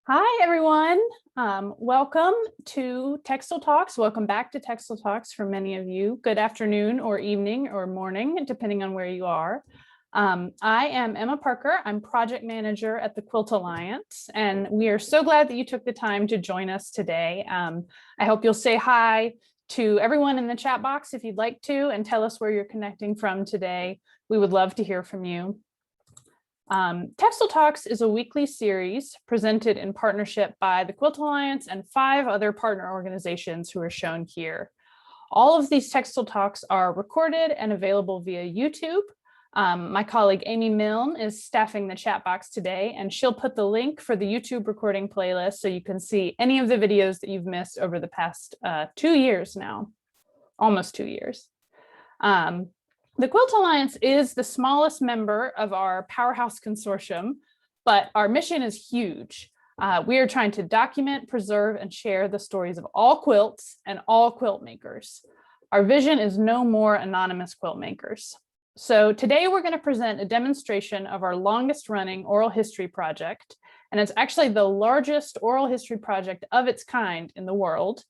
Hi, everyone. Welcome to Textile Talks. Welcome back to Textile Talks for many of you. Good afternoon or evening or morning, depending on where you are. I am Emma Parker. I'm project manager at the Quilt Alliance, and we are so glad that you took the time to join us today. I hope you'll say hi to everyone in the chat box if you'd like to, and tell us where you're connecting from today. We would love to hear from you. Textile Talks is a weekly series presented in partnership by the Quilt Alliance and 5 other partner organizations who are shown here. All of these Textile Talks are recorded and available via YouTube. My colleague Amy Milne is staffing the chat box today, and she'll put the link for the YouTube recording playlist so you can see any of the videos that you've missed over the past 2 years now, almost 2 years. The Quilt Alliance is the smallest member of our powerhouse consortium, but our mission is huge. We are trying to document, preserve, and share the stories of all quilts and all quilt makers. Our vision is no more anonymous quilt makers. So today we're going to present a demonstration of our longest running oral history project, and it's actually the largest oral history project of its kind in the world.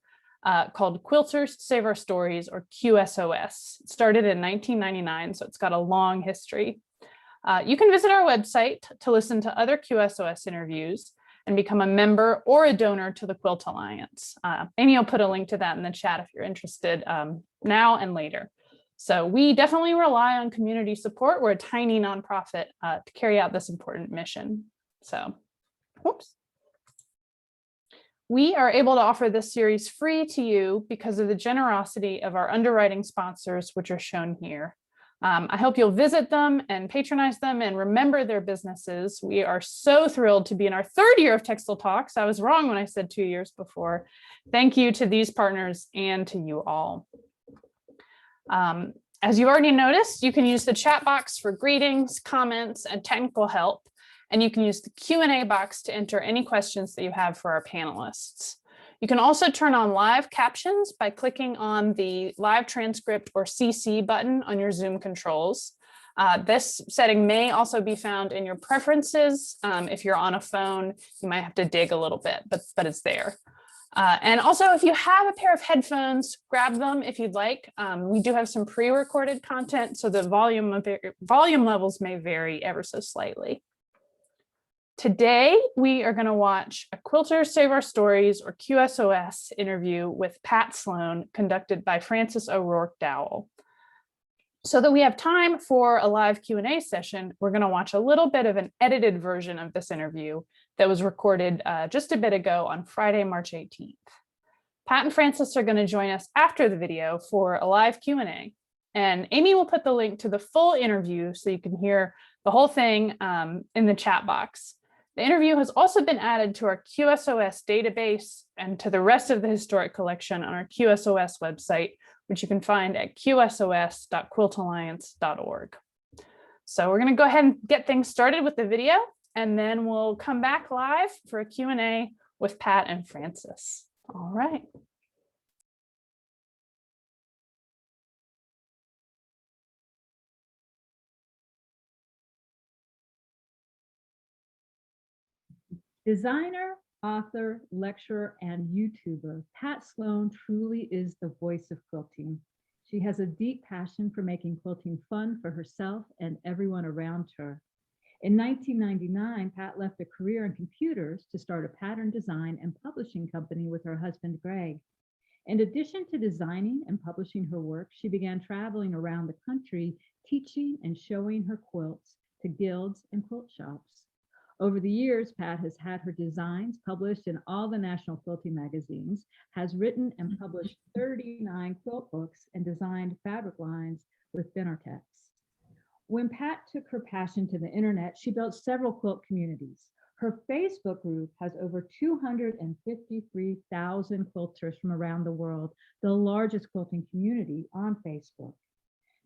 Called Quilters Save Our Stories, or QSOS. It started in 1999, so it's got a long history. You can visit our website to listen to other QSOS interviews and become a member or a donor to the Quilt Alliance. Amy will put a link to that in the chat if you're interested now and later. So we definitely rely on community support. We're a tiny nonprofit to carry out this important mission. So, whoops. We are able to offer this series free to you because of the generosity of our underwriting sponsors, which are shown here. I hope you'll visit them and patronize them and remember their businesses. We are so thrilled to be in our 3rd year of Textile Talks. I was wrong when I said 2 years before. Thank you to these partners and to you all. As you already noticed, you can use the chat box for greetings, comments, and technical help. And you can use the Q&A box to enter any questions that you have for our panelists. You can also turn on live captions by clicking on the live transcript or CC button on your Zoom controls. This setting may also be found in your preferences. If you're on a phone, you might have to dig a little bit, but it's there. And also, if you have a pair of headphones, grab them if you'd like. We do have some pre-recorded content, so the volume levels may vary ever so slightly. Today, we are going to watch a Quilters Save Our Stories, or QSOS, interview with Pat Sloan, conducted by Frances O'Roark Dowell. So that we have time for a live Q&A session, we're going to watch a little bit of an edited version of this interview that was recorded just a bit ago on Friday, March 18th. Pat and Frances are going to join us after the video for a live Q&A. And Amy will put the link to the full interview so you can hear the whole thing in the chat box. The interview has also been added to our QSOS database and to the rest of the historic collection on our QSOS website, which you can find at qsos.quiltalliance.org. So we're going to go ahead and get things started with the video, and then we'll come back live for a Q&A with Pat and Frances. All right. Designer, author, lecturer, and YouTuber, Pat Sloan truly is the voice of quilting. She has a deep passion for making quilting fun for herself and everyone around her. In 1999, Pat left a career in computers to start a pattern design and publishing company with her husband, Greg. In addition to designing and publishing her work, she began traveling around the country, teaching and showing her quilts to guilds and quilt shops. Over the years, Pat has had her designs published in all the national quilting magazines, has written and published 39 quilt books, and designed fabric lines with Benartex. When Pat took her passion to the internet, she built several quilt communities. Her Facebook group has over 253,000 quilters from around the world, the largest quilting community on Facebook.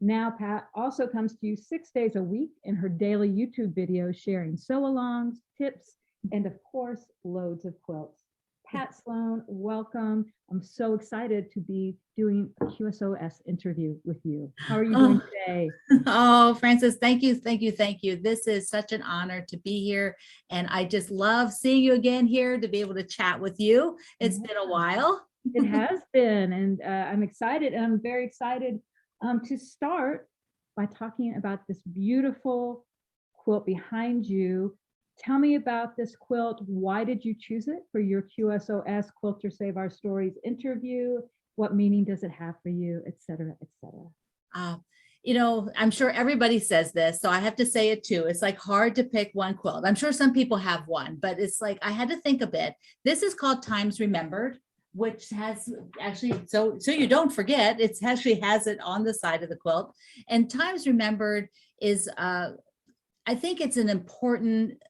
Now, Pat also comes to you 6 days a week in her daily YouTube videos, sharing sew-alongs, tips, and of course, loads of quilts. Pat Sloan, welcome. I'm so excited to be doing a QSOS interview with you. How are you doing today? Oh, Frances, thank you, thank you, thank you. This is such an honor to be here. And I just love seeing you again here to be able to chat with you. It's been a while. It has been, and I'm excited, and I'm very excited to start by talking about this beautiful quilt behind you. Tell me about this quilt. Why did you choose it for your QSOS Quilter Save Our Stories interview? What meaning does it have for you, et cetera, et cetera? You know, I'm sure everybody says this, so I have to say it too. It's like hard to pick one quilt. I'm sure some people have one, but it's like I had to think a bit. This is called Times Remembered, which has actually, so you don't forget, it actually has it on the side of the quilt. And Times Remembered is, I think it's an important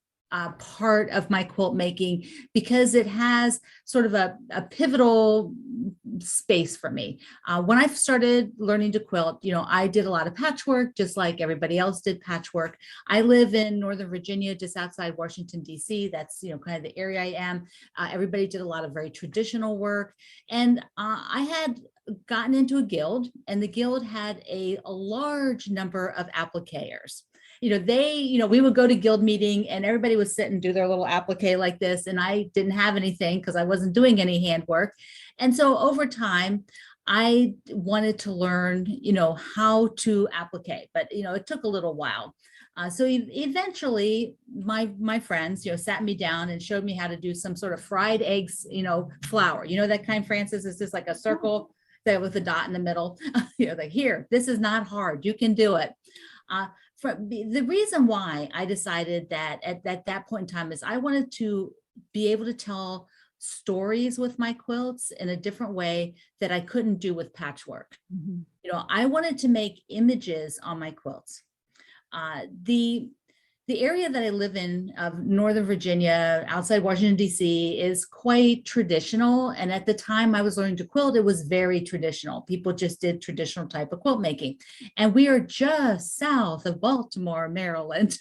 part of my quilt making because it has sort of a pivotal space for me. When I started learning to quilt, you know, I did a lot of patchwork, just like everybody else did patchwork. I live in Northern Virginia, just outside Washington, D.C. That's, you know, kind of the area I am. Everybody did a lot of very traditional work. And I had gotten into a guild, and the guild had a large number of appliqueurs. You know, we would go to guild meeting and everybody would sit and do their little applique like this. And I didn't have anything because I wasn't doing any handwork. And so over time, I wanted to learn, you know, how to applique, but, you know, it took a little while. So eventually my friends, you know, sat me down and showed me how to do some sort of fried eggs, you know, flour, you know, that kind, Frances, is just like a circle there with a dot in the middle. You know, like, here, this is not hard. You can do it. The reason why I decided that at that point in time is I wanted to be able to tell stories with my quilts in a different way that I couldn't do with patchwork. Mm-hmm. You know, I wanted to make images on my quilts. The area that I live in, of Northern Virginia, outside Washington, D.C., is quite traditional. And at the time I was learning to quilt, it was very traditional. People just did traditional type of quilt making. And we are just south of Baltimore, Maryland,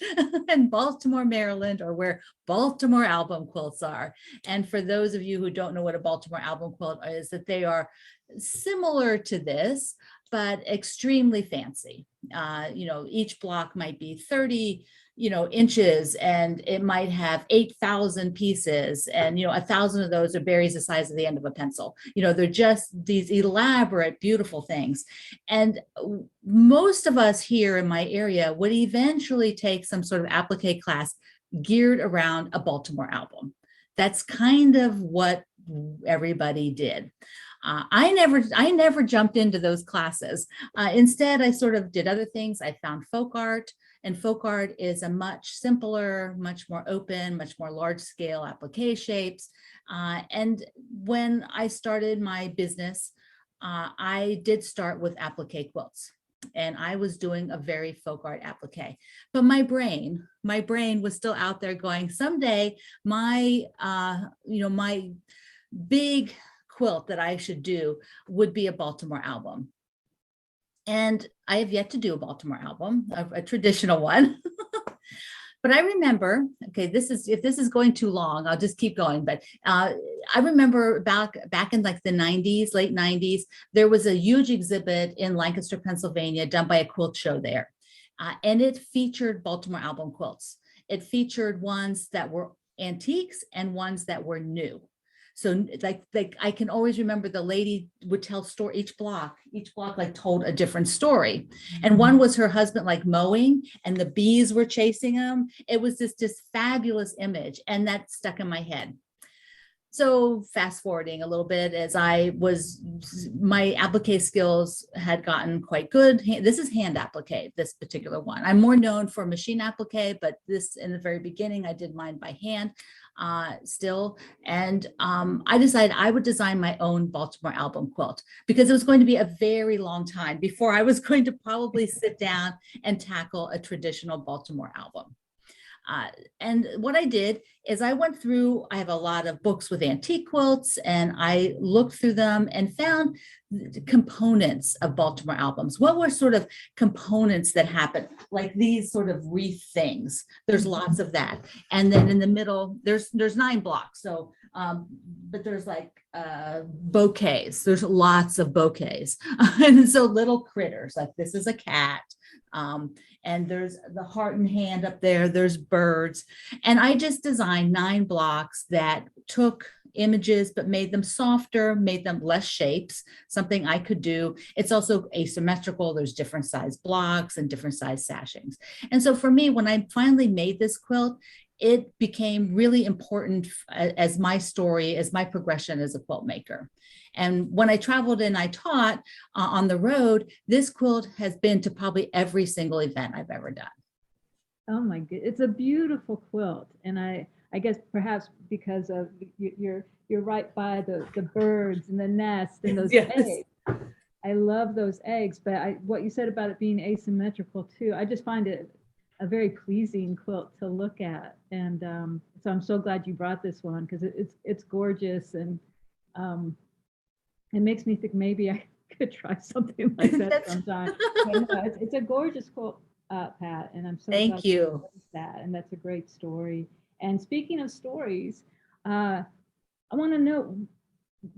and Baltimore, Maryland, or where Baltimore album quilts are. And for those of you who don't know what a Baltimore album quilt is, that they are similar to this, but extremely fancy. You know, each block might be 30 inches, and it might have 8,000 pieces. And, 1,000 of those are berries the size of the end of a pencil. They're just these elaborate, beautiful things. And most of us here in my area would eventually take some sort of applique class geared around a Baltimore album. That's kind of what everybody did. I never jumped into those classes. Instead, I sort of did other things. I found folk art, and folk art is a much simpler, much more open, much more large scale applique shapes. And when I started my business, I did start with applique quilts, and I was doing a very folk art applique. But my brain was still out there going, someday my big quilt that I should do would be a Baltimore album. And I have yet to do a Baltimore album, a traditional one. But I remember, okay, if this is going too long, I'll just keep going. But I remember back in like the 90s, late 90s, there was a huge exhibit in Lancaster, Pennsylvania, done by a quilt show there. And it featured Baltimore album quilts. It featured ones that were antiques and ones that were new. So like I can always remember the lady would tell story, each block like told a different story. And one was her husband like mowing and the bees were chasing him. It was this fabulous image, and that stuck in my head. So fast forwarding a little bit, as my applique skills had gotten quite good. This is hand applique, this particular one. I'm more known for machine applique, but this, in the very beginning, I did mine by hand still. And I decided I would design my own Baltimore album quilt, because it was going to be a very long time before I was going to probably sit down and tackle a traditional Baltimore album. And what I did is I went through, I have a lot of books with antique quilts, and I looked through them and found the components of Baltimore albums. What were sort of components that happen, like these sort of wreath things? There's lots of that. And then in the middle, there's 9 blocks. So, but there's like bouquets. There's lots of bouquets. And so little critters, like this is a cat. And there's the heart and hand up there, there's birds. And I just designed 9 blocks that took images, but made them softer, made them less shapes, something I could do. It's also asymmetrical. There's different size blocks and different size sashings. And so for me, when I finally made this quilt, it became really important as my story, as my progression as a quilt maker. And when I traveled and I taught on the road, this quilt has been to probably every single event I've ever done. Oh my God, it's a beautiful quilt. And I guess perhaps because of you're right by the birds and the nest and those Yes. eggs. I love those eggs, but what you said about it being asymmetrical too, I just find it a very pleasing quilt to look at. And so I'm so glad you brought this one, because it's gorgeous, and it makes me think maybe I could try something like that sometime. But no, it's a gorgeous quilt, Pat, and I'm so Thank glad you. that, and that's a great story. And speaking of stories, I want to know,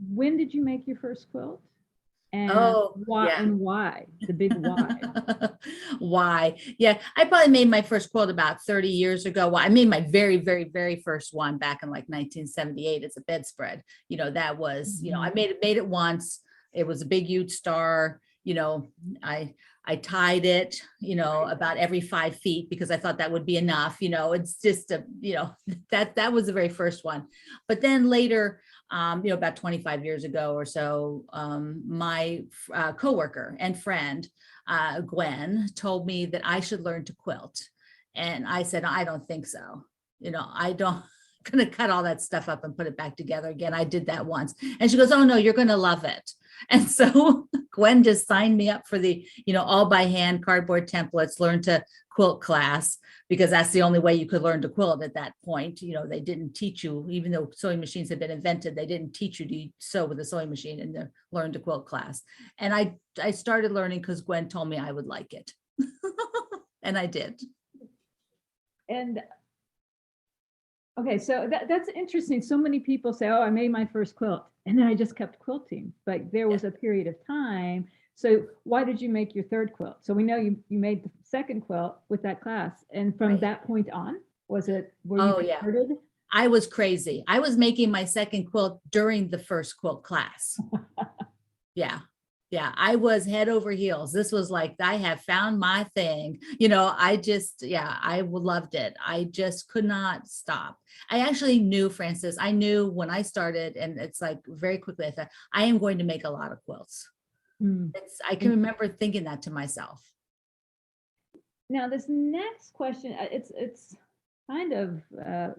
when did you make your first quilt? And why? Yeah. And why? The big why. Why? Yeah, I probably made my first quilt about 30 years ago. Well, I made my very, very, very first one back in like 1978. It's a bedspread. You know, that was, you know, I made it once. It was a big, huge star. You know, I tied it, you know, about every 5 feet because I thought that would be enough. You know, it's just a, you know, that was the very first one. But then later, you know, about 25 years ago or so, my coworker and friend, Gwen, told me that I should learn to quilt. And I said, I don't think so. You know, I don't going to cut all that stuff up and put it back together again. I did that once. And she goes, oh no, you're going to love it. And so Gwen just signed me up for the, you know, all by hand cardboard templates, learn to quilt class, because that's the only way you could learn to quilt at that point. You know, they didn't teach you, even though sewing machines had been invented, they didn't teach you to sew with a sewing machine in the learn to quilt class. And I started learning because Gwen told me I would like it. And I did. And okay, so that's interesting. So many people say, oh, I made my first quilt and then I just kept quilting, but there was a period of time. So why did you make your third quilt? So we know you made the second quilt with that class. And from that point on, were you converted? I was crazy. I was making my second quilt during the first quilt class. Yeah, I was head over heels. This was like, I have found my thing. You know, I loved it. I just could not stop. I actually knew, Frances, I knew when I started, and it's like very quickly, I thought, I am going to make a lot of quilts. I can remember thinking that to myself. Now, this next question, it's kind of a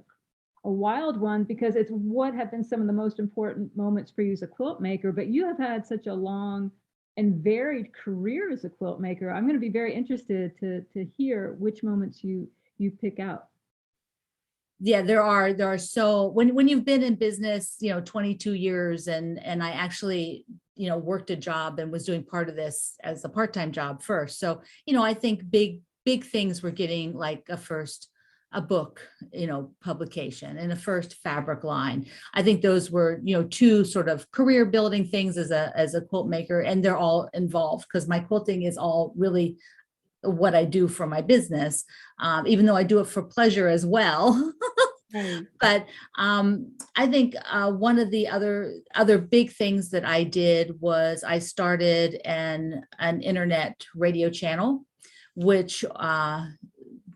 wild one, because it's what have been some of the most important moments for you as a quilt maker, but you have had such a long and varied career as a quilt maker. I'm going to be very interested to hear which moments you pick out. Yeah, there are so when you've been in business, you know, 22 years, and I actually, you know, worked a job and was doing part of this as a part-time job first. So, you know, I think big things were getting like a book, you know, publication and a first fabric line. I think those were, you know, two sort of career building things as a quilt maker, and they're all involved because my quilting is all really what I do for my business, even though I do it for pleasure as well. Right. But I think one of the other big things that I did was I started an internet radio channel, which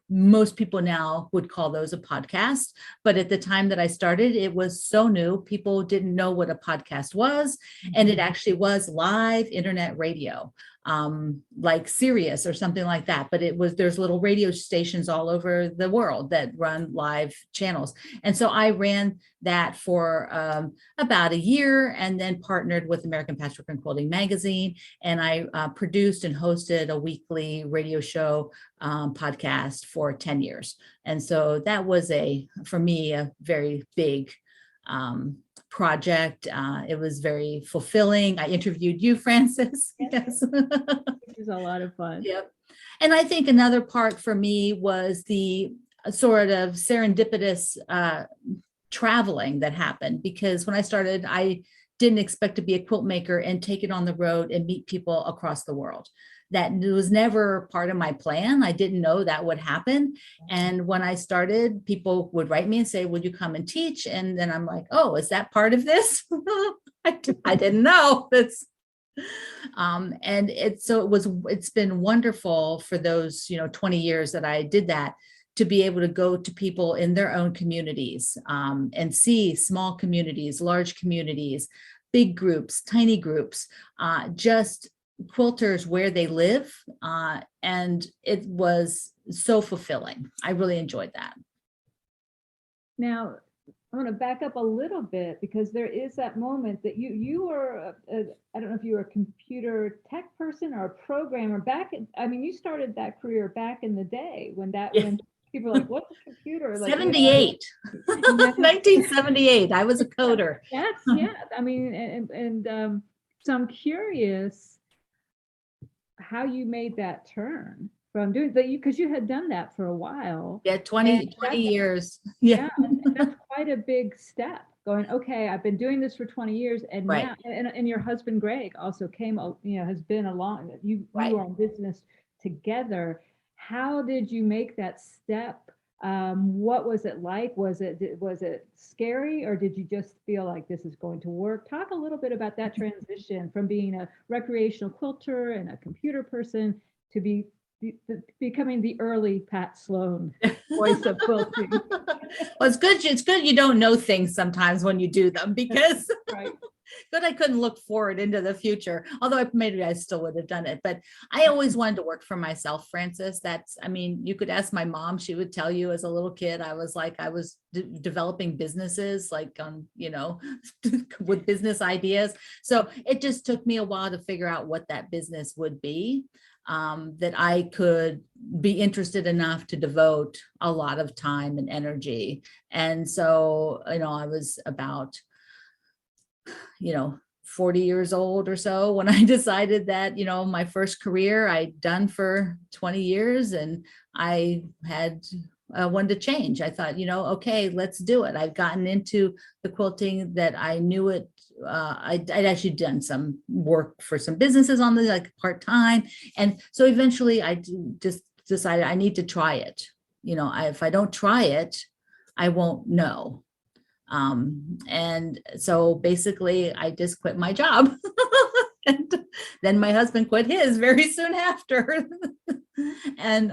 most people now would call those a podcast. But at the time that I started, it was so new. People didn't know what a podcast was. And it actually was live internet radio. like Sirius or something like that. But there's little radio stations all over the world that run live channels. And so I ran that for about a year, and then partnered with American Patchwork and Quilting magazine. And I produced and hosted a weekly radio show podcast for 10 years. And so that was for me, a very big project. It was very fulfilling. I interviewed you, Frances. Yes. It was a lot of fun. Yep. And I think another part for me was the sort of serendipitous traveling that happened, because when I started, I didn't expect to be a quilt maker and take it on the road and meet people across the world. That was never part of my plan. I didn't know that would happen. And when I started, people would write me and say, would you come and teach? And then I'm like, oh, is that part of this? I didn't know. And it's been wonderful for those, 20 years that I did that, to be able to go to people in their own communities and see small communities, large communities, big groups, tiny groups, just quilters where they live. And it was so fulfilling. I really enjoyed that. Now, I want to back up a little bit, because there is that moment that you were, I don't know if you were a computer tech person or a programmer you started that career back in the day when people were like, what's a computer? Like, 78, 1978. I was a coder. So I'm curious how you made that turn from doing that, because you had done that for a while. Yeah, 20 years. Yeah. That's quite a big step, going, okay, I've been doing this for 20 years, and right. Now, and your husband Greg also has been along, you were in business together. How did you make that step? What was it like? Was it scary, or did you just feel like this is going to work? Talk a little bit about that transition from being a recreational quilter and a computer person to becoming the early Pat Sloan voice of quilting. Well, it's good you don't know things sometimes when you do them, because right. Good, I couldn't look forward into the future, although maybe I still would have done it. But I always wanted to work for myself, Frances. You could ask my mom. She would tell you, as a little kid, I was developing businesses, with business ideas. So it just took me a while to figure out what that business would be, that I could be interested enough to devote a lot of time and energy. And so, I was about 40 years old or so when I decided that, my first career I'd done for 20 years, and I had wanted to change. I thought, okay, let's do it. I've gotten into the quilting that I knew it. I'd actually done some work for some businesses on the part-time. And so eventually I just decided I need to try it. If I don't try it, I won't know. And so basically I just quit my job. And then my husband quit his very soon after. And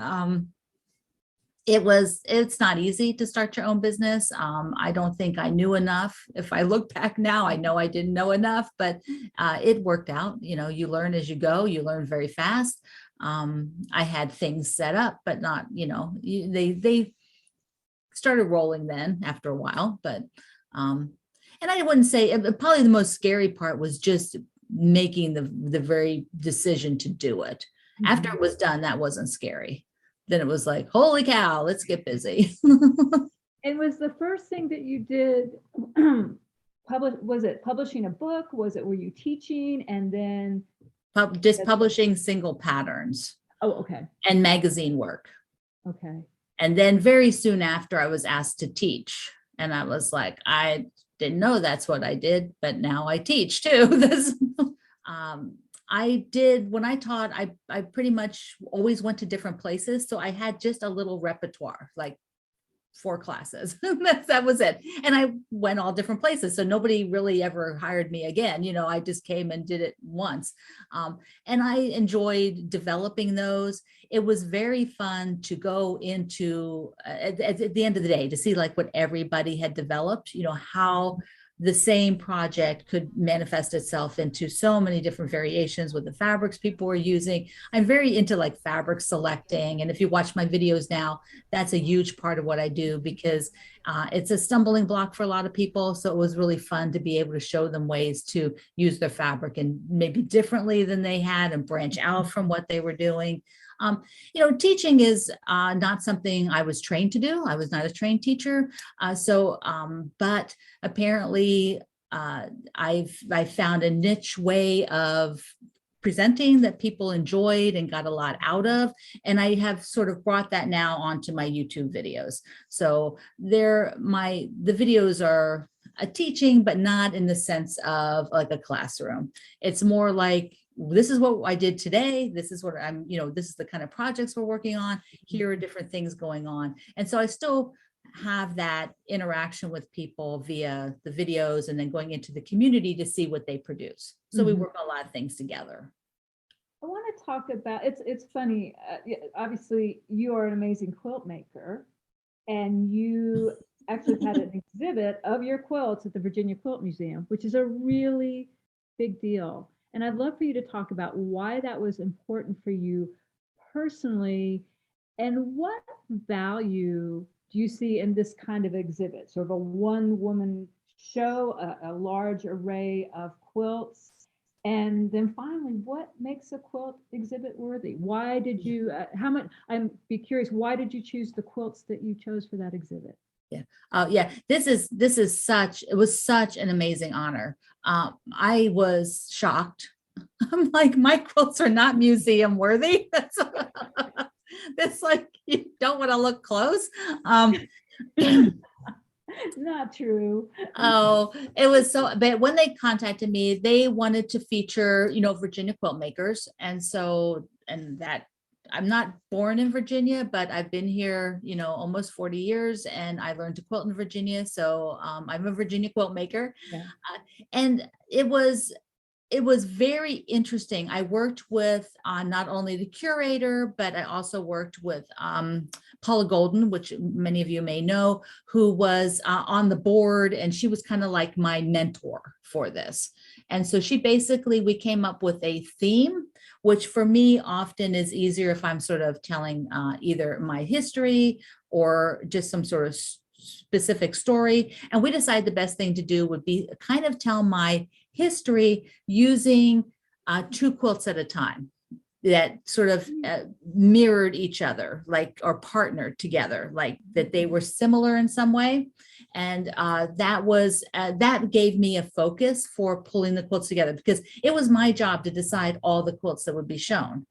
it's not easy to start your own business. I don't think I knew enough. If I look back now, I know I didn't know enough, but it worked out. You learn as you go. You learn very fast. I had things set up, but not, they started rolling then after a while. But and I wouldn't say, probably the most scary part was just making the very decision to do it. Mm-hmm. After it was done, that wasn't scary. Then it was like, holy cow, let's get busy. And was the first thing that you did was it publishing a book? Were you teaching, and then just publishing single patterns? Oh, okay. And magazine work. Okay. And then very soon after, I was asked to teach, and I was like, I didn't know that's what I did, but now I teach too. I did, when I taught, I pretty much always went to different places. So I had just a little repertoire, like 4 classes. That was it. And I went all different places. So nobody really ever hired me again. I just came and did it once. And I enjoyed developing those. It was very fun to go into, at the end of the day, to see what everybody had developed, how the same project could manifest itself into so many different variations with the fabrics people were using. I'm very into like fabric selecting. And if you watch my videos now, that's a huge part of what I do, because it's a stumbling block for a lot of people. So it was really fun to be able to show them ways to use their fabric and maybe differently than they had and branch out from what they were doing. Teaching is not something I was trained to do. I was not a trained teacher. But apparently I found a niche way of presenting that people enjoyed and got a lot out of. And I have sort of brought that now onto my YouTube videos. So the videos are a teaching, but not in the sense of like a classroom. It's more like, this is what I did today. This is what this is the kind of projects we're working on. Here are different things going on. And so I still have that interaction with people via the videos and then going into the community to see what they produce. So we work on a lot of things together. I want to talk about, it's funny, obviously you are an amazing quilt maker, and you actually had an exhibit of your quilts at the Virginia Quilt Museum, which is a really big deal. And I'd love for you to talk about why that was important for you personally, and what value do you see in this kind of exhibit, sort of a one-woman show, a large array of quilts, and then finally, what makes a quilt exhibit worthy? Why did you, I'm be curious, why did you choose the quilts that you chose for that exhibit? It was such an amazing honor. I was shocked. I'm like, my quilts are not museum worthy. That's like, you don't want to look close. Not true. Oh, it was so, but when they contacted me, they wanted to feature, Virginia quilt makers. And that I'm not born in Virginia, but I've been here, almost 40 years, and I learned to quilt in Virginia. So I'm a Virginia quilt maker. Yeah. And it was very interesting. I worked with not only the curator, but I also worked with Paula Golden, which many of you may know, who was on the board, and she was kind of like my mentor for this. And so we came up with a theme, which for me often is easier if I'm sort of telling either my history or just some sort of specific story. And we decided the best thing to do would be kind of tell my history using 2 quilts at a time that sort of mirrored each other, or partnered together, like that they were similar in some way. And that gave me a focus for pulling the quilts together, because it was my job to decide all the quilts that would be shown.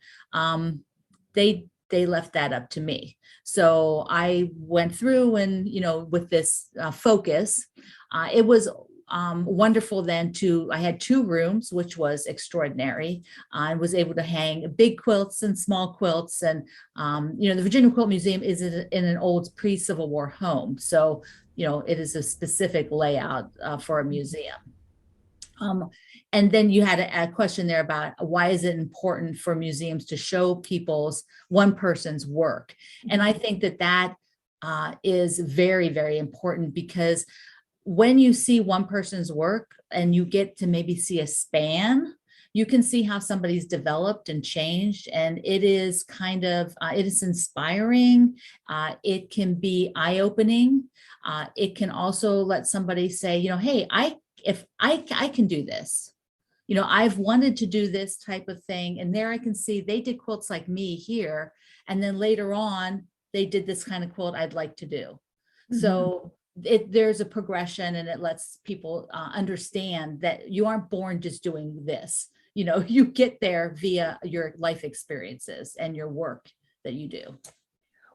They left that up to me. So I went through and, with this focus, it was wonderful then I had 2 rooms, which was extraordinary. I was able to hang big quilts and small quilts. And, the Virginia Quilt Museum is in an old pre-Civil War home. So, it is a specific layout for a museum. And then you had a question there about why is it important for museums to show one person's work? And I think that is very, very important, because when you see one person's work and you get to maybe see a span, you can see how somebody's developed and changed. And it is it is inspiring. It can be eye-opening. It can also let somebody say, hey, if I can do this. I've wanted to do this type of thing. And there I can see they did quilts like me here. And then later on, they did this kind of quilt I'd like to do. Mm-hmm. So there's a progression, and it lets people understand that you aren't born just doing this. You get there via your life experiences and your work that you do.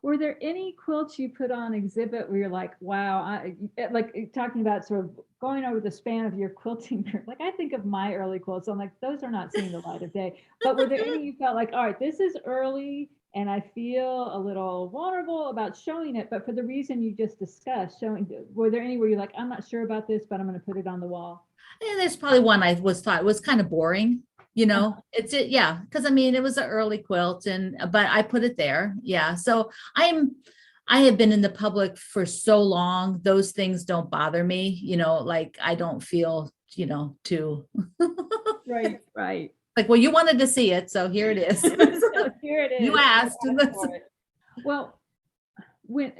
Were there any quilts you put on exhibit where you're like, wow, like talking about sort of going over the span of your quilting career? Like, I think of my early quilts, I'm like, those are not seeing the light of day. But were there any you felt like, all right, this is early and I feel a little vulnerable about showing it, but for the reason you just discussed, were there any where you're like, I'm not sure about this, but I'm going to put it on the wall? Yeah, there's probably one I thought was kind of boring. Because it was an early quilt, but I put it there. Yeah. So I have been in the public for so long, those things don't bother me, like I don't feel, too Right. like, well, you wanted to see it, so here it is. So here it is. You asked. For it. Well, when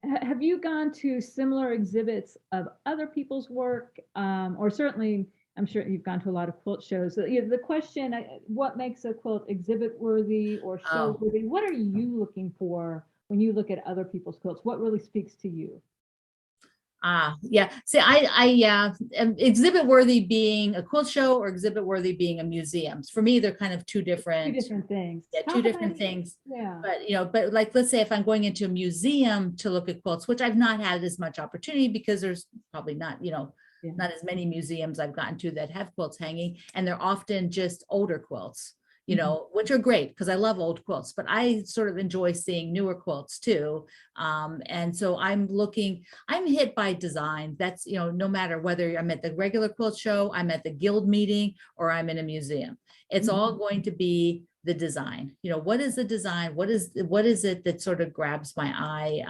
have you gone to similar exhibits of other people's work, or certainly I'm sure you've gone to a lot of quilt shows. So, the question, what makes a quilt exhibit worthy or show worthy? What are you looking for when you look at other people's quilts? What really speaks to you? Yeah. See, I exhibit worthy being a quilt show or exhibit worthy being a museum. For me, they're kind of two different things. Yeah, two different things. Yeah. But like, let's say if I'm going into a museum to look at quilts, which I've not had as much opportunity because there's probably not, not as many museums I've gotten to that have quilts hanging, and they're often just older quilts, which are great because I love old quilts, but I sort of enjoy seeing newer quilts too. And so I'm hit by design. That's, no matter whether I'm at the regular quilt show, I'm at the guild meeting, or I'm in a museum, it's all going to be the design. What is the design? What is it that sort of grabs my eye?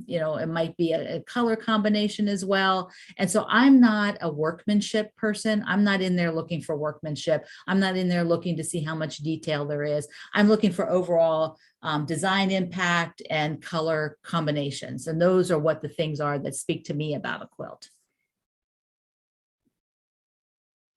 It might be a color combination as well. And so I'm not a workmanship person. I'm not in there looking for workmanship. I'm not in there looking to see how much detail there is. I'm looking for overall design impact and color combinations. And those are what the things are that speak to me about a quilt.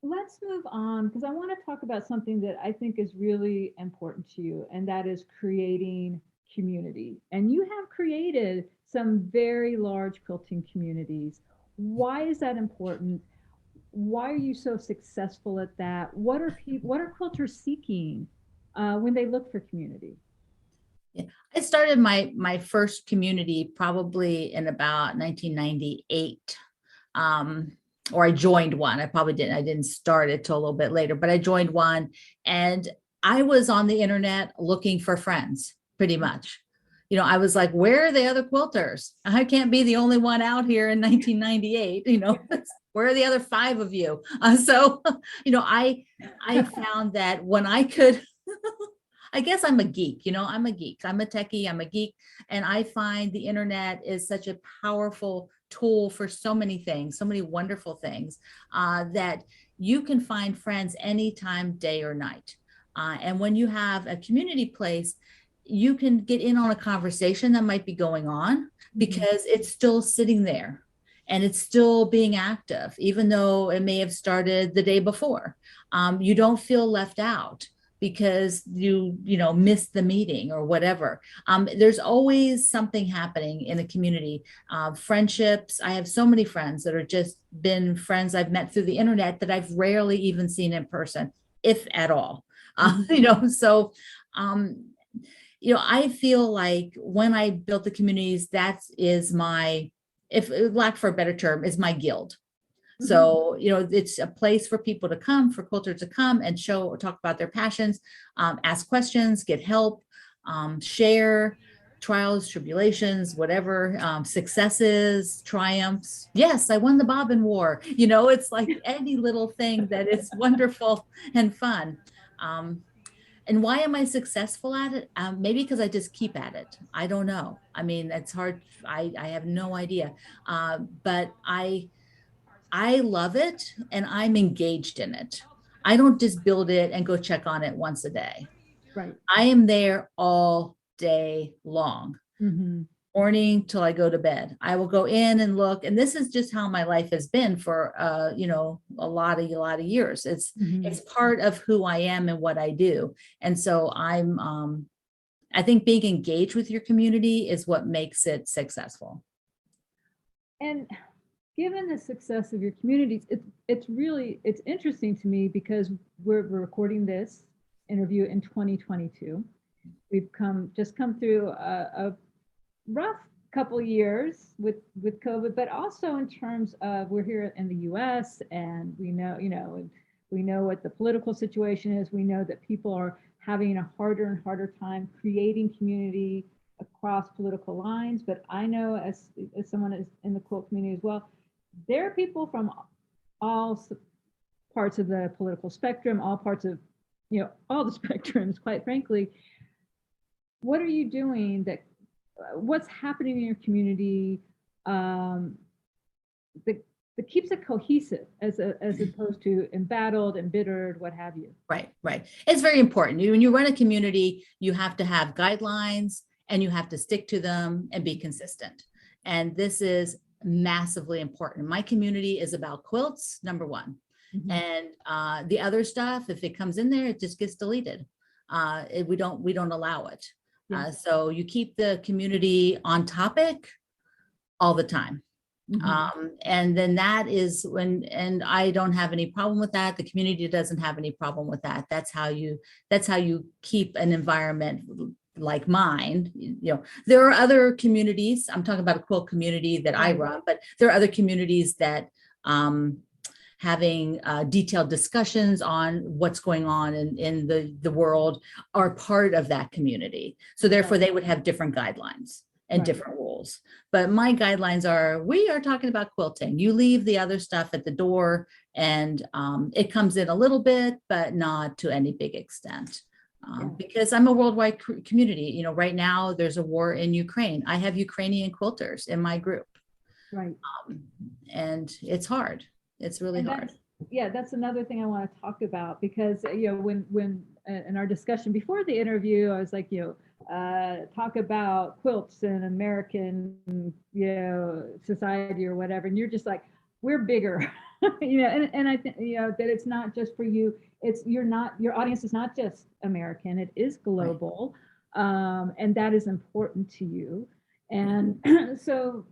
Let's move on, because I want to talk about something that I think is really important to you, and that is creating community. And you have created some very large quilting communities. Why is that important? Why are you so successful at that? What are quilters seeking when they look for community? Yeah, I started my first community probably in about 1998. Or I joined one. I didn't start it till a little bit later, but I joined one, and I was on the internet looking for friends pretty much. I was like, where are the other quilters? I can't be the only one out here in 1998, where are the other 5 of you? So, I found that when I could, I guess I'm a geek, I'm a geek, I'm a techie, I'm a geek. And I find the internet is such a powerful tool for so many things, so many wonderful things, that you can find friends anytime, day or night. And when you have a community place, you can get in on a conversation that might be going on because it's still sitting there and it's still being active, even though it may have started the day before. You don't feel left out because you missed the meeting or whatever. There's always something happening in the community. Friendships. I have so many friends that are just been friends I've met through the internet that I've rarely even seen in person, if at all. So I feel like when I built the communities, that is my, if lack for a better term, is my guild. So, it's a place for people to come, for quilters to come and talk about their passions, ask questions, get help, share trials, tribulations, whatever, successes, triumphs. Yes, I won the bobbin war. It's like any little thing that is wonderful and fun. And why am I successful at it? Maybe because I just keep at it. I don't know. I mean, it's hard. I have no idea. But I love it and I'm engaged in it. I don't just build it and go check on it once a day. Right. I am there all day long, morning till I go to bed. I will go in and look, and this is just how my life has been for a lot of years. It's part of who I am and what I do. And so I think being engaged with your community is what makes it successful. And given the success of your communities, it's interesting to me because we're recording this interview in 2022. We've just come through a rough couple years with COVID, but also in terms of we're here in the US and we know what the political situation is. We know that people are having a harder and harder time creating community across political lines. But I know as someone is in the quilt community as well, there are people from all parts of the political spectrum, all parts of, all the spectrums, quite frankly. What are you doing that what's happening in your community that keeps it cohesive as opposed to embattled, embittered, what have you. Right, right. It's very important. When you run a community, you have to have guidelines and you have to stick to them and be consistent. And this is massively important. My community is about quilts, number one. Mhm. And the other stuff, if it comes in there, it just gets deleted. We don't allow it. Yeah. So you keep the community on topic all the time. Mhm. And then that is when, and I don't have any problem with that. The community doesn't have any problem with that. That's how you keep an environment like mine. There are other communities. I'm talking about a quilt community that I run, but there are other communities that having detailed discussions on what's going on in the world are part of that community. So therefore they would have different guidelines and different rules. But my guidelines are, we are talking about quilting. You leave the other stuff at the door, and it comes in a little bit, but not to any big extent. Because I'm a worldwide community. Right now there's a war in Ukraine. I have Ukrainian quilters in my group. Right. And it's hard. It's really hard. That's another thing I want to talk about, because when in our discussion before the interview, I was like, talk about quilts in American society or whatever, and you're just like, we're bigger. And I think that it's not just for you. Your audience is not just American, it is global. Right. And that is important to you. And so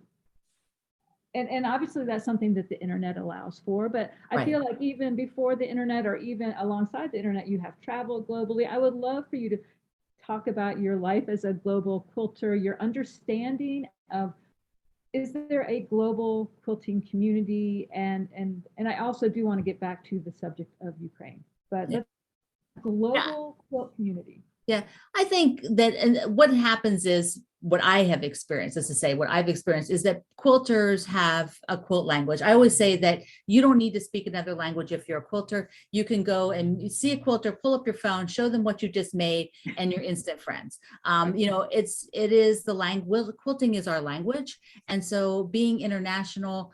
and obviously that's something that the internet allows for, but I feel like even before the internet, or even alongside the internet, you have traveled globally. I would love for you to talk about your life as a global quilter, your understanding of, is there a global quilting community? And I also do want to get back to the subject of Ukraine, but let's global quilt community. Yeah, I think that, and what happens is, what I have experienced, is to say what I've experienced is that quilters have a quilt language. I always say that you don't need to speak another language if you're a quilter. You can go and you see a quilter, pull up your phone, show them what you just made, and you're instant friends. It is the language. Quilting is our language, and so being international,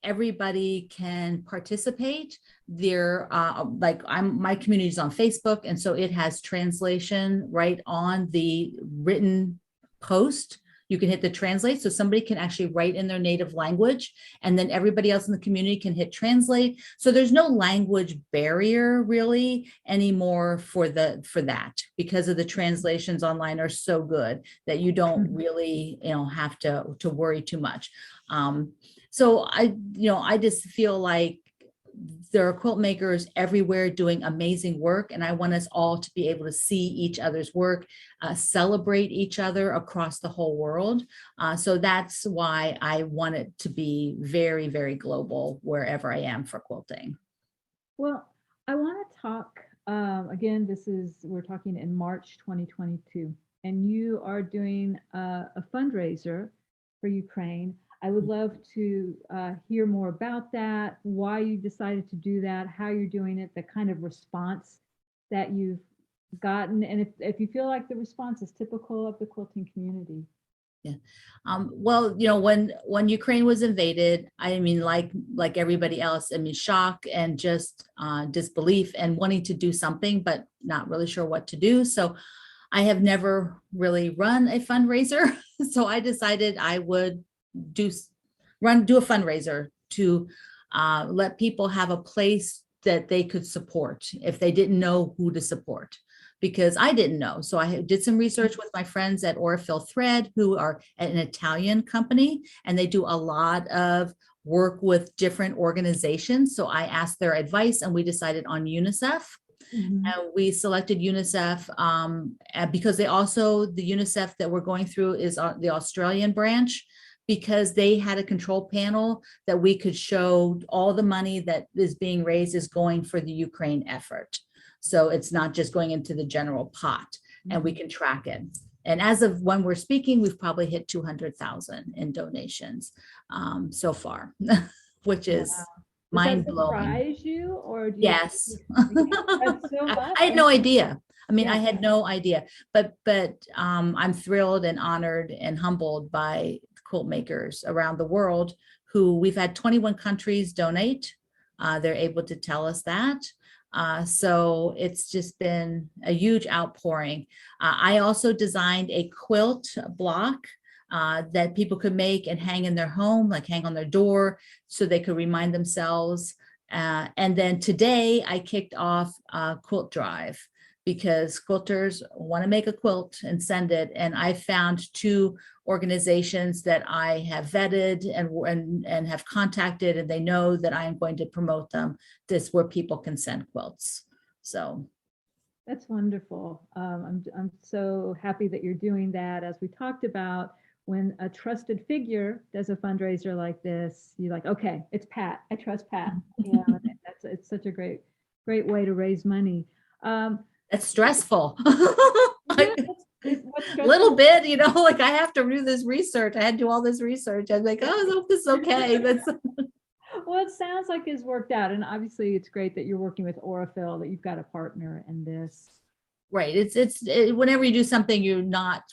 everybody can participate. My community is on Facebook, and so it has translation right on the written post. You can hit the translate, so somebody can actually write in their native language, and then everybody else in the community can hit translate. So there's no language barrier really anymore for that, because of the translations online are so good that you don't really have to worry too much. So I just feel like there are quilt makers everywhere doing amazing work, and I want us all to be able to see each other's work, celebrate each other across the whole world. So that's why I want it to be very, very global wherever I am for quilting. Well, I want to talk, again, we're talking in March 2022, and you are doing a fundraiser for Ukraine. I would love to hear more about that, why you decided to do that, how you're doing it, the kind of response that you've gotten, and if you feel like the response is typical of the quilting community. Yeah. Well, when Ukraine was invaded, I mean, like everybody else, I mean, shock and just disbelief and wanting to do something, but not really sure what to do. So I have never really run a fundraiser. So I decided I would do a fundraiser to let people have a place that they could support if they didn't know who to support, because I didn't know. So I did some research with my friends at Orifil Thread, who are an Italian company, and they do a lot of work with different organizations. So I asked their advice, and we decided on UNICEF. Mm-hmm. And we selected UNICEF because the UNICEF that we're going through is the Australian branch, because they had a control panel that we could show all the money that is being raised is going for the Ukraine effort. So it's not just going into the general pot, and we can track it. And as of when we're speaking, we've probably hit 200,000 in donations so far, which is mind blowing. Does that surprise you, or do you Yes. That's so I had no idea. I mean, I Yeah. had no idea, but I'm thrilled and honored and humbled by quilt makers around the world who we've had 21 countries donate. They're able to tell us that. So it's just been a huge outpouring. I also designed a quilt block that people could make and hang in their home, like hang on their door, so they could remind themselves. And then today I kicked off a quilt drive because quilters want to make a quilt and send it. And I found 2 organizations that I have vetted and have contacted, and they know that I am going to promote them. This where people can send quilts. So That's wonderful. I'm so happy that you're doing that. As we talked about, when a trusted figure does a fundraiser like this, you're like, okay, it's Pat. I trust Pat. Yeah, it's such a great way to raise money. it's stressful. Yeah, what's A little stressful? bit, you know, like I have to do this research. I had to do all this research. I was like, oh, I hope this is okay. That's Well, it sounds like it's worked out, and obviously it's great that you're working with Aurifil, that you've got a partner in this. right. Whenever you do something you're not,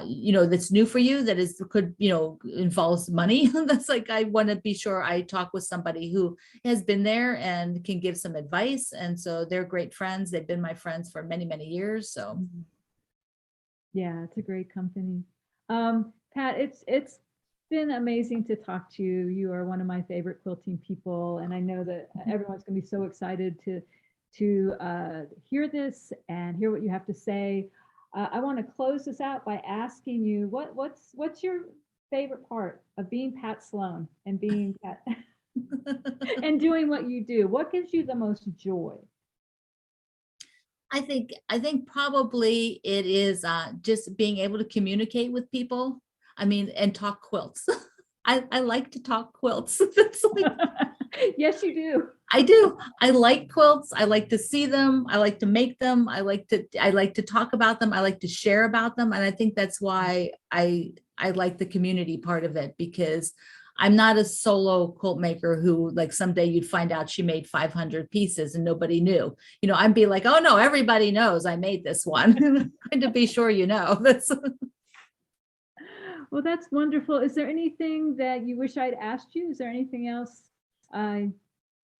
you know, that's new for you, that is could, you know, involves money. That's like, I want to be sure I talk with somebody who has been there and can give some advice. And so they're great friends. They've been my friends for many, many years. So Yeah, it's a great company. Pat, it's been amazing to talk to you. You are one of my favorite quilting people, and I know that everyone's going to be so excited to hear this and hear what you have to say. I want to close this out by asking you what's your favorite part of being Pat Sloan and being Pat and doing what you do? What gives you the most joy? I think probably it is just being able to communicate with people. I mean, and talk quilts. I like to talk quilts. That's like, Yes, you do. I do. I like quilts. I like to see them. I like to make them. I like to talk about them. I like to share about them. And I think that's why I like the community part of it, because I'm not a solo quilt maker who like someday you'd find out she made 500 pieces and nobody knew. You know, I'd be like, oh no, everybody knows I made this one. Going to be sure you know. That's Well, that's wonderful. Is there anything that you wish I'd asked you? Is there anything else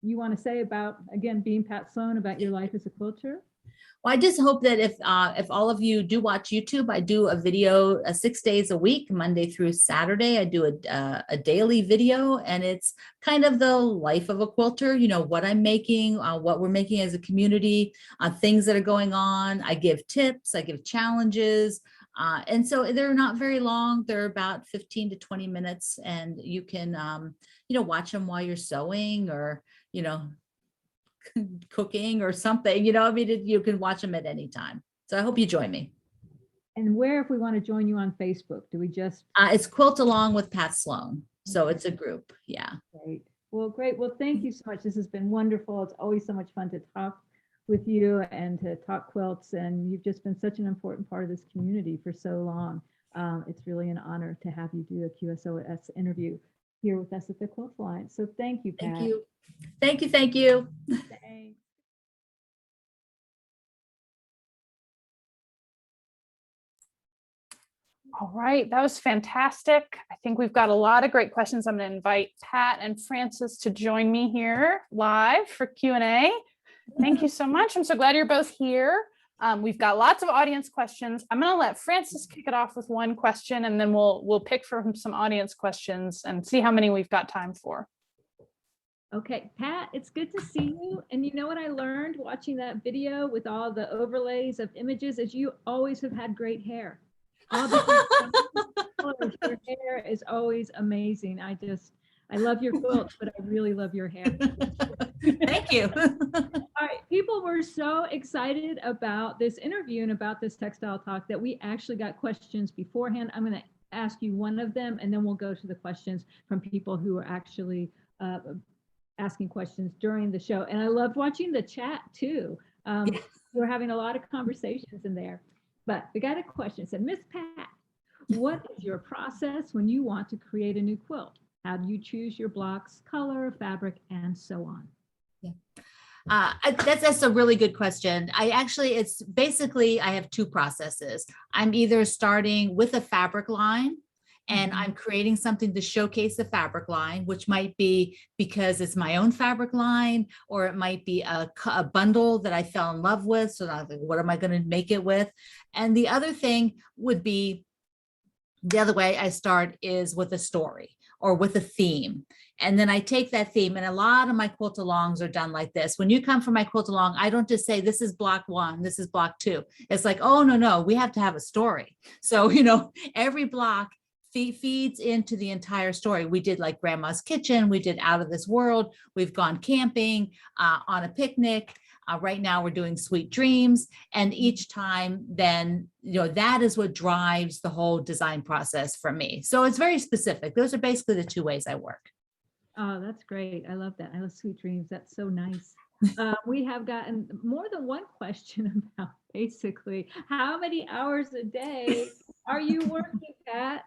you want to say about, again, being Pat Sloan, about your life as a quilter? Well, I just hope that if all of you do watch YouTube, I do a video 6 days a week, Monday through Saturday. I do a daily video, and it's kind of the life of a quilter. You know, what I'm making, what we're making as a community, things that are going on. I give tips, I give challenges, and so they're not very long. They're about 15 to 20 minutes, and you can you know, watch them while you're sewing or, you know, cooking or something, you know, I mean, you can watch them at any time. So I hope you join me. And where, if we want to join you on Facebook, do we just? It's Quilt Along with Pat Sloan. So it's a group. Yeah. Great. Well, great. Well, thank you so much. This has been wonderful. It's always so much fun to talk with you and to talk quilts. And you've just been such an important part of this community for so long. It's really an honor to have you do a QSOS interview here with us at the Quilt Alliance. So thank you, Pat. Thank you. Thank you. Thank you. Thanks. All right, that was fantastic. I think we've got a lot of great questions. I'm going to invite Pat and Frances to join me here live for Q&A. Thank you so much. I'm so glad you're both here. We've got lots of audience questions. I'm going to let Frances kick it off with one question, and then we'll pick from some audience questions and see how many we've got time for. Okay, Pat, it's good to see you. And you know what I learned watching that video with all the overlays of images is you always have had great hair. All the colors. Your hair is always amazing. I love your quilts, but I really love your hair. Thank you. All right, people were so excited about this interview and about this Textile Talk that we actually got questions beforehand. I'm going to ask you one of them, and then we'll go to the questions from people who are actually asking questions during the show. And I loved watching the chat too. We're having a lot of conversations in there. But we got a question. It said, Miss Pat, what is your process when you want to create a new quilt? How do you choose your blocks, color, fabric, and so on? Yeah. That's a really good question. It's basically, I have two processes. I'm either starting with a fabric line and I'm creating something to showcase the fabric line, which might be because it's my own fabric line, or it might be a bundle that I fell in love with. So I'm like, what am I going to make it with? And the other thing would be, the other way I start is with a story or with a theme. And then I take that theme, and a lot of my quilt alongs are done like this. When you come for my quilt along, I don't just say, this is block 1, this is block 2. It's like, oh, no, we have to have a story. So, every block feeds into the entire story. We did like Grandma's Kitchen. We did Out of This World. We've gone camping, on a picnic. Right now we're doing Sweet Dreams. And each time then, that is what drives the whole design process for me. So it's very specific. Those are basically the two ways I work. Oh, that's great. I love that. I love Sweet Dreams. That's so nice. We have gotten more than one question about basically how many hours a day are you working, Pat?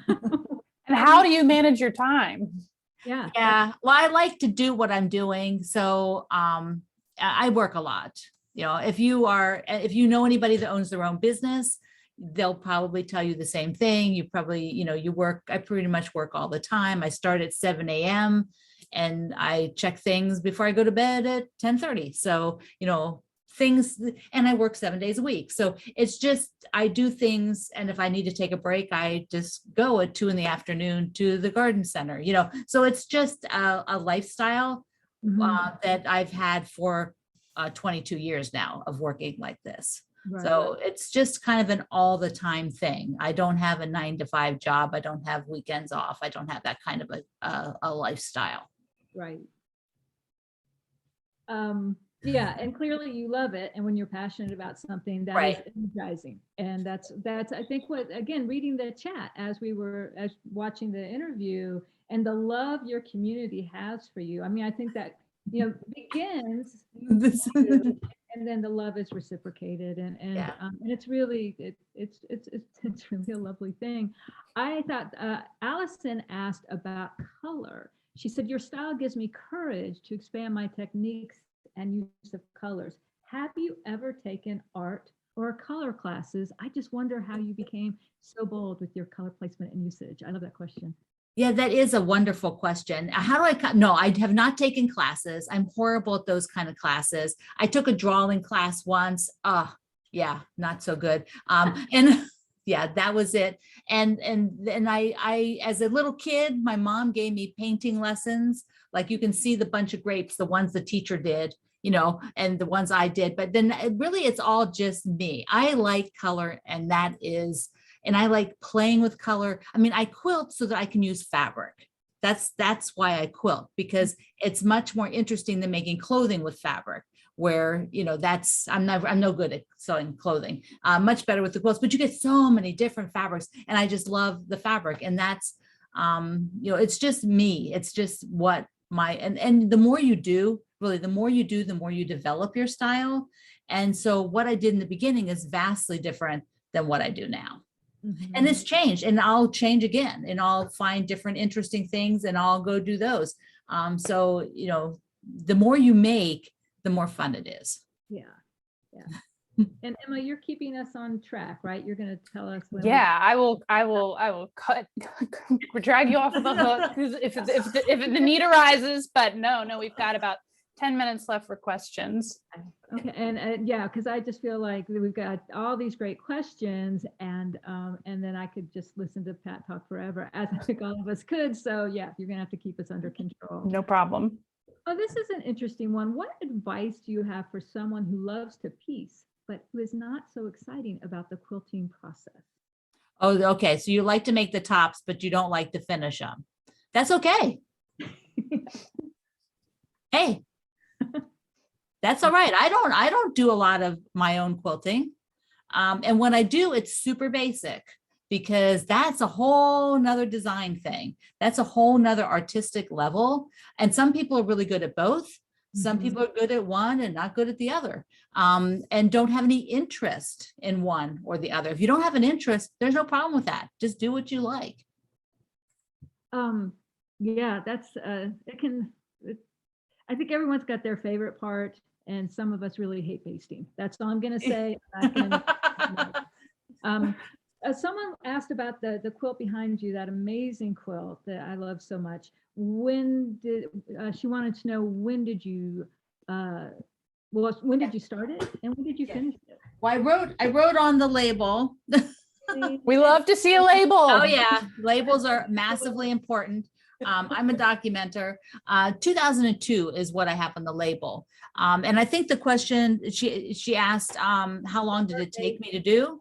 And how do you manage your time? Yeah. Yeah. Well, I like to do what I'm doing. So I work a lot. If you know anybody that owns their own business, they'll probably tell you the same thing. You probably, I pretty much work all the time. I start at 7 a.m. and I check things before I go to bed at 10:30. So, things, and I work 7 days a week. So it's just, I do things. And if I need to take a break, I just go at 2 p.m. to the garden center, so it's just a lifestyle that I've had for 22 years now of working like this. Right. So it's just kind of an all the time thing. I don't have a 9-to-5 job. I don't have weekends off. I don't have that kind of a lifestyle. Right. Yeah, and clearly you love it. And when you're passionate about something, that is energizing. And that's I think what, again, reading the chat as watching the interview, and the love your community has for you. I mean, I think that begins and then the love is reciprocated, and it's really it's really a lovely thing. I thought Allison asked about color. She said, your style gives me courage to expand my techniques and use of colors. Have you ever taken art or color classes? I just wonder how you became so bold with your color placement and usage. I love that question. Yeah, that is a wonderful question. No, I have not taken classes. I'm horrible at those kind of classes. I took a drawing class once. Yeah, not so good. And yeah, that was it. And I, as a little kid, my mom gave me painting lessons. Like you can see the bunch of grapes, the ones the teacher did, and the ones I did. But then really, it's all just me. I like color, and I like playing with color. I mean, I quilt so that I can use fabric. That's why I quilt, because it's much more interesting than making clothing with fabric, where, I'm no good at sewing clothing, much better with the quilts, but you get so many different fabrics, and I just love the fabric. And that's, it's just me. It's just what and the more you do, really, the more you do, the more you develop your style. And so what I did in the beginning is vastly different than what I do now. And it's changed, and I'll change again, and I'll find different interesting things, and I'll go do those. So, the more you make, the more fun it is. Yeah. And Emma, you're keeping us on track, right? You're going to tell us when. Yeah, I will drag you off of the hook if the need arises, but no, we've got about 10 minutes left for questions. Okay, and yeah, because I just feel like we've got all these great questions, and then I could just listen to Pat talk forever, as I think all of us could. So yeah, you're gonna have to keep us under control. No problem. Oh, this is an interesting one. What advice do you have for someone who loves to piece, but who is not so exciting about the quilting process? Oh, okay. So you like to make the tops, but you don't like to finish them. That's okay. Hey. That's all right. I don't do a lot of my own quilting. And when I do, it's super basic, because that's a whole nother design thing. That's a whole nother artistic level. And some people are really good at both. Some people are good at one and not good at the other, and don't have any interest in one or the other. If you don't have an interest, there's no problem with that. Just do what you like. Yeah, that's I think think everyone's got their favorite part, and some of us really hate basting. That's all I'm going to say. I can, someone asked about the quilt behind you, that amazing quilt that I love so much. When did she wanted to know, when did you when did you start it and when did you finish it? Well, I wrote on the label. We love to see a label. Oh yeah, labels are massively important. I'm a documenter. 2002 is what I have on the label. And I think the question she asked, how long did it take me to do?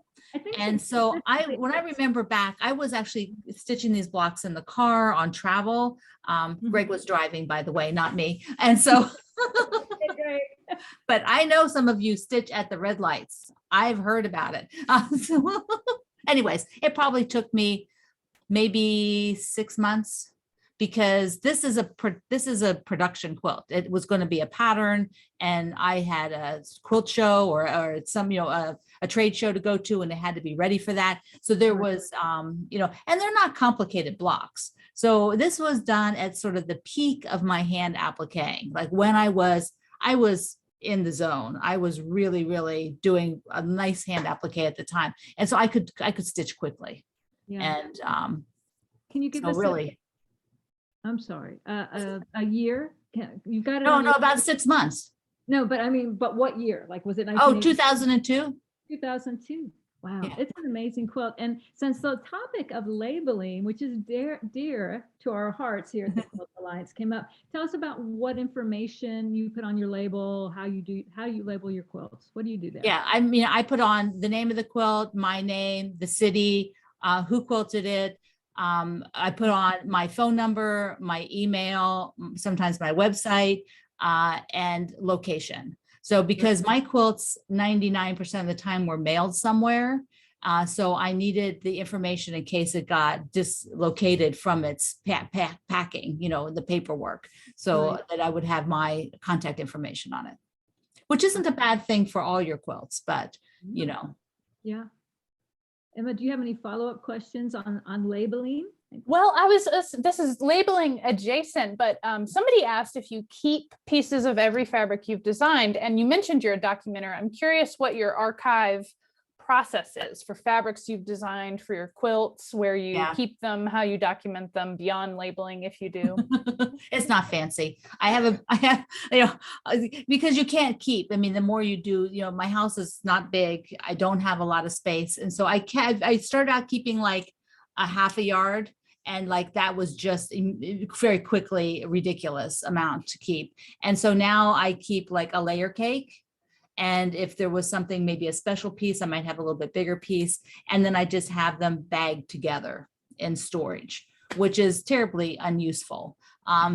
And so when I remember back, I was actually stitching these blocks in the car on travel. Greg was driving, by the way, not me. And so, but I know some of you stitch at the red lights. I've heard about it. So anyways, it probably took me maybe 6 months, because this is a production quilt. It was going to be a pattern, and I had a quilt show or some, a trade show to go to, and it had to be ready for that. So there was, and they're not complicated blocks. So this was done at sort of the peak of my hand appliquing, like when I was in the zone. I was really, really doing a nice hand applique at the time. And so I could stitch quickly. Yeah. And can you give us really, I'm sorry, a year? You got it? No, about 6 months. No, but I mean, but what year? Like, was it 2002? 2002. Wow, Yeah. It's an amazing quilt. And since the topic of labeling, which is dear to our hearts here at the Quilt Alliance, came up, tell us about what information you put on your label, how you label your quilts. What do you do there? Yeah, I mean, I put on the name of the quilt, my name, the city, who quilted it. I put on my phone number, my email, sometimes my website, and location. So because my quilts 99% of the time were mailed somewhere, so I needed the information in case it got dislocated from its packing, the paperwork, so that I would have my contact information on it, which isn't a bad thing for all your quilts, but Yeah. Emma, do you have any follow-up questions on labeling? Well, this is labeling adjacent, but somebody asked if you keep pieces of every fabric you've designed, and you mentioned you're a documenter. I'm curious what your archive process is for fabrics you've designed for your quilts, where you keep them, how you document them beyond labeling, if you do. It's not fancy. I have, because you can't keep, the more you do, my house is not big. I don't have a lot of space. And so I started out keeping like a half a yard. And like, that was just very quickly a ridiculous amount to keep. And so now I keep like a layer cake. And if there was something, maybe a special piece, I might have a little bit bigger piece. And then I just have them bagged together in storage, which is terribly unuseful.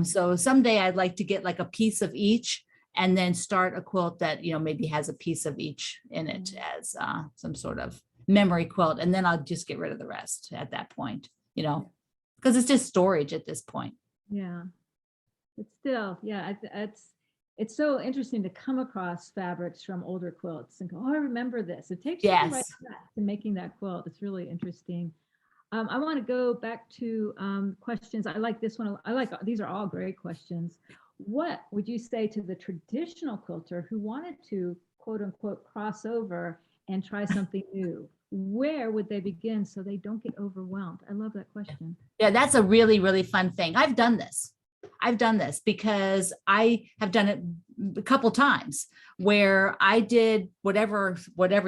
So someday I'd like to get like a piece of each and then start a quilt that, maybe has a piece of each in it as some sort of memory quilt. And then I'll just get rid of the rest at that point, because it's just storage at this point. Yeah, but still, it's so interesting to come across fabrics from older quilts and go, oh, I remember this. It takes you right back to making that quilt. It's really interesting. I want to go back to questions. I like this one. These are all great questions. What would you say to the traditional quilter who wanted to, quote unquote, cross over and try something new? Where would they begin so they don't get overwhelmed? I love that question. Yeah, that's a really, really fun thing. I've done this because I have done it a couple times where I did whatever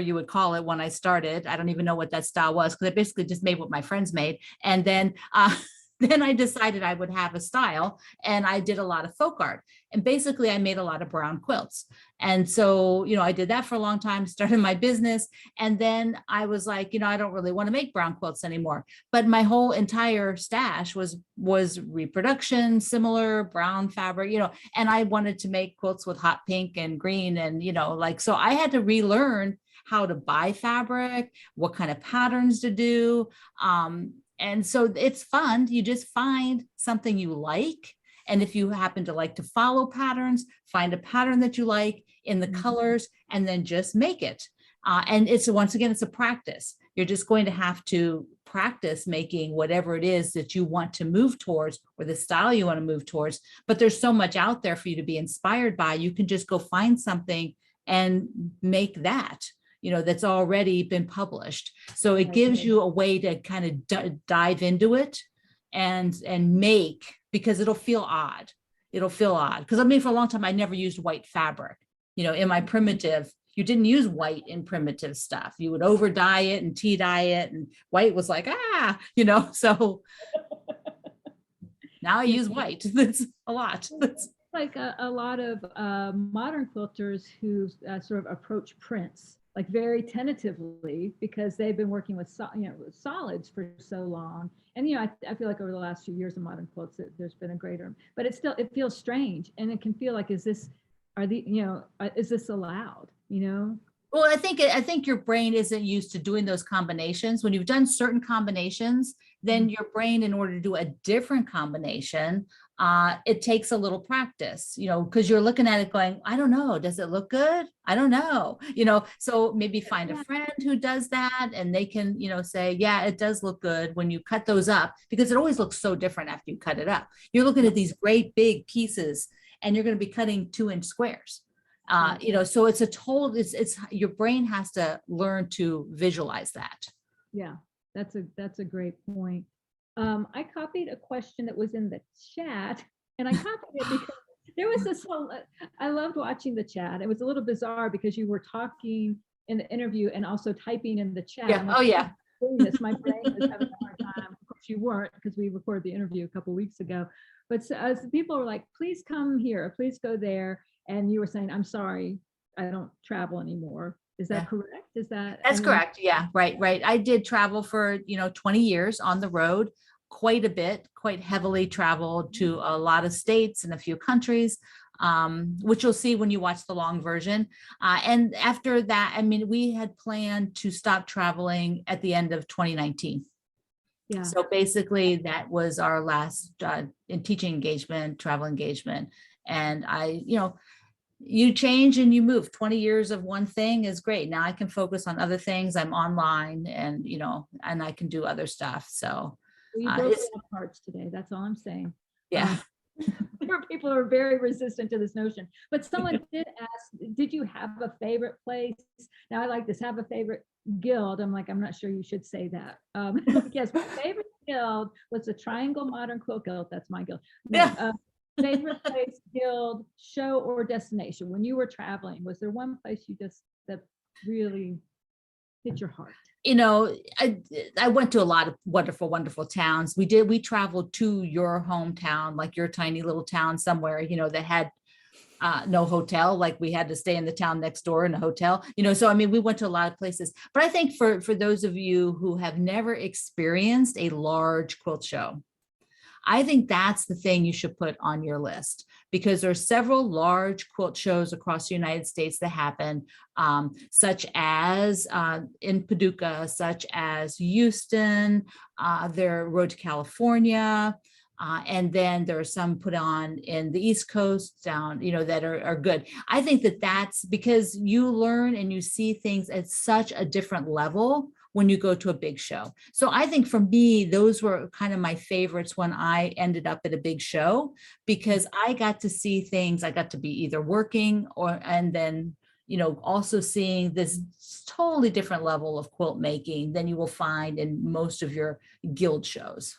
you would call it when I started. I don't even know what that style was, because I basically just made what my friends made. And then I decided I would have a style, and I did a lot of folk art. And basically I made a lot of brown quilts. And so, I did that for a long time, started my business. And then I was like, I don't really want to make brown quilts anymore. But my whole entire stash was reproduction, similar brown fabric, and I wanted to make quilts with hot pink and green. And, so I had to relearn how to buy fabric, what kind of patterns to do. And so it's fun. You just find something you like. And if you happen to like to follow patterns, find a pattern that you like in the colors, and then just make it. And once again, it's a practice. You're just going to have to practice making whatever it is that you want to move towards or the style you want to move towards. But there's so much out there for you to be inspired by. You can just go find something and make that, that's already been published. So it gives you a way to kind of dive into it and make, because it'll feel odd. It'll feel odd. Because I mean, for a long time, I never used white fabric. In my primitive, you didn't use white in primitive stuff. You would over dye it and tea dye it, and white was like, so now I use white. That's a lot. Like a lot of modern quilters who sort of approach prints like very tentatively because they've been working with with solids for so long. And I feel like over the last few years of modern quilts that there's been a greater, but it feels strange, and it can feel like, is this allowed? Well, I think your brain isn't used to doing those combinations. When you've done certain combinations, then your brain, in order to do a different combination, it takes a little practice, because you're looking at it going, I don't know, does it look good? I don't know, so maybe find a friend who does that, and they can, say, yeah, it does look good when you cut those up, because it always looks so different after you cut it up. You're looking at these great big pieces, and you're going to be cutting 2-inch squares. So it's your brain has to learn to visualize that. Yeah, that's a great point. I copied a question that was in the chat, and I copied it because there was this whole, I loved watching the chat. It was a little bizarre because you were talking in the interview and also typing in the chat. Yeah. Oh yeah. This, my brain was having a hard time. Of course you weren't, because we recorded the interview a couple of weeks ago. But so people were like, please come here, please go there. And you were saying, I'm sorry, I don't travel anymore. Is that correct? That's correct. Yeah, right. I did travel for, 20 years on the road, quite a bit, quite heavily traveled to a lot of states and a few countries, which you'll see when you watch the long version. And after that, I mean, we had planned to stop traveling at the end of 2019. Yeah. So basically that was our last in teaching engagement, travel engagement. And you change and you move. 20 years of one thing is great. Now I can focus on other things. I'm online, and and I can do other stuff. So you broke parts today. That's all I'm saying. Yeah. There are people who are very resistant to this notion. But someone did ask, did you have a favorite place? Now I like this, have a favorite guild. I'm like, I'm not sure you should say that. Yes, my favorite guild was the Triangle Modern Quilt Guild. That's my guild. No, yeah. Favorite place, guild, show, or destination when you were traveling? Was there one place that really hit your heart? I went to a lot of wonderful towns. We traveled to your hometown, like your tiny little town somewhere, that had no hotel, like we had to stay in the town next door in a hotel, so I mean, we went to a lot of places. But I think for those of you who have never experienced a large quilt show, I think that's the thing you should put on your list, because there are several large quilt shows across the United States that happen, such as in Paducah, such as Houston, their Road to California. And then there are some put on in the East Coast down, that are good. I think that's because you learn and you see things at such a different level when you go to a big show. So I think for me, those were kind of my favorites when I ended up at a big show, because I got to see things. I got to be either working and then, also seeing this totally different level of quilt making than you will find in most of your guild shows.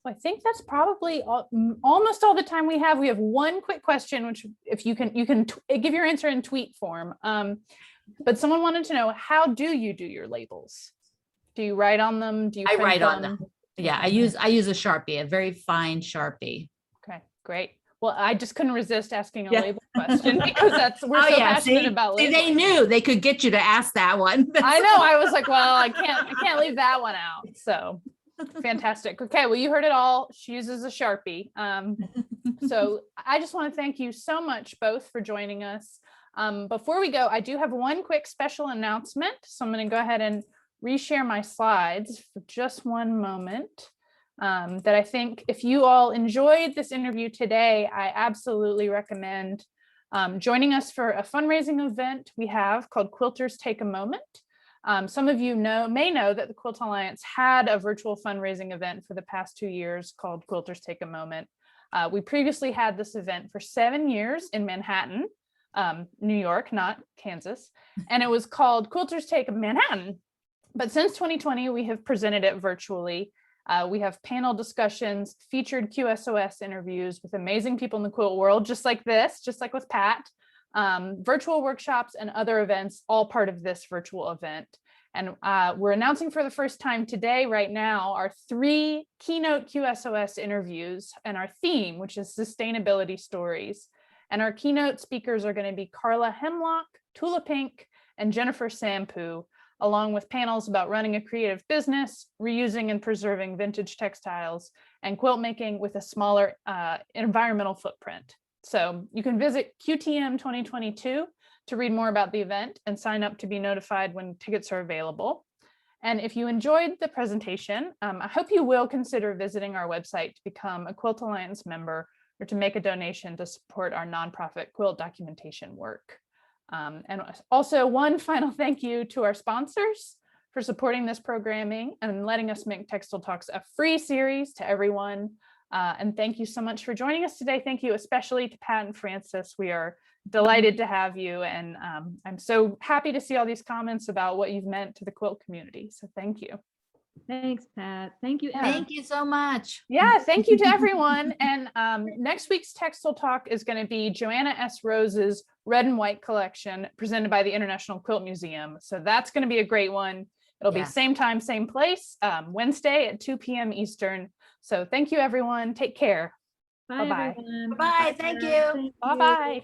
I think that's probably almost all the time we have. We have one quick question, which if you can give your answer in tweet form. But someone wanted to know, how do you do your labels? Do you write on them? Do you I write on them? Yeah, I use a Sharpie, a very fine Sharpie. Okay, great. Well, I just couldn't resist asking a label question, because we're so passionate about labels. They knew they could get you to ask that one. I know. I was like, well, I can't leave that one out. So fantastic. Okay, well, you heard it all. She uses a Sharpie. So I just want to thank you so much both for joining us. Before we go, I do have one quick special announcement. So I'm going to go ahead and reshare my slides for just one moment. That I think if you all enjoyed this interview today, I absolutely recommend joining us for a fundraising event we have called Quilters Take a Moment. Some of you may know that the Quilt Alliance had a virtual fundraising event for the past 2 years called Quilters Take a Moment. We previously had this event for 7 years in Manhattan, New York, not Kansas, and it was called Quilters Take Manhattan. But since 2020, we have presented it virtually. We have panel discussions, featured QSOS interviews with amazing people in the quilt world, just like this, just like with Pat, virtual workshops and other events, all part of this virtual event. And we're announcing for the first time today, right now, our 3 keynote QSOS interviews and our theme, which is sustainability stories. And our keynote speakers are going to be Carla Hemlock, Tula Pink, and Jennifer Sampu, along with panels about running a creative business, reusing and preserving vintage textiles, and quilt making with a smaller environmental footprint. So you can visit QTM 2022 to read more about the event and sign up to be notified when tickets are available. And if you enjoyed the presentation, I hope you will consider visiting our website to become a Quilt Alliance member or to make a donation to support our nonprofit quilt documentation work. And also one final thank you to our sponsors for supporting this programming and letting us make Textile Talks a free series to everyone. And thank you so much for joining us today. Thank you especially to Pat and Frances. We are delighted to have you. And I'm so happy to see all these comments about what you've meant to the quilt community. So thank you. Thanks, Pat. Thank you. Thank you so much. Yeah, thank you to everyone. And next week's Textile Talk is going to be Joanna S. Rose's Red and White collection presented by the International Quilt Museum. So that's going to be a great one. It'll be same time, same place, Wednesday at 2 p.m. Eastern. So thank you, everyone. Take care. Bye, Bye-bye. everyone. Bye. Thank you. Thank you. Bye-bye.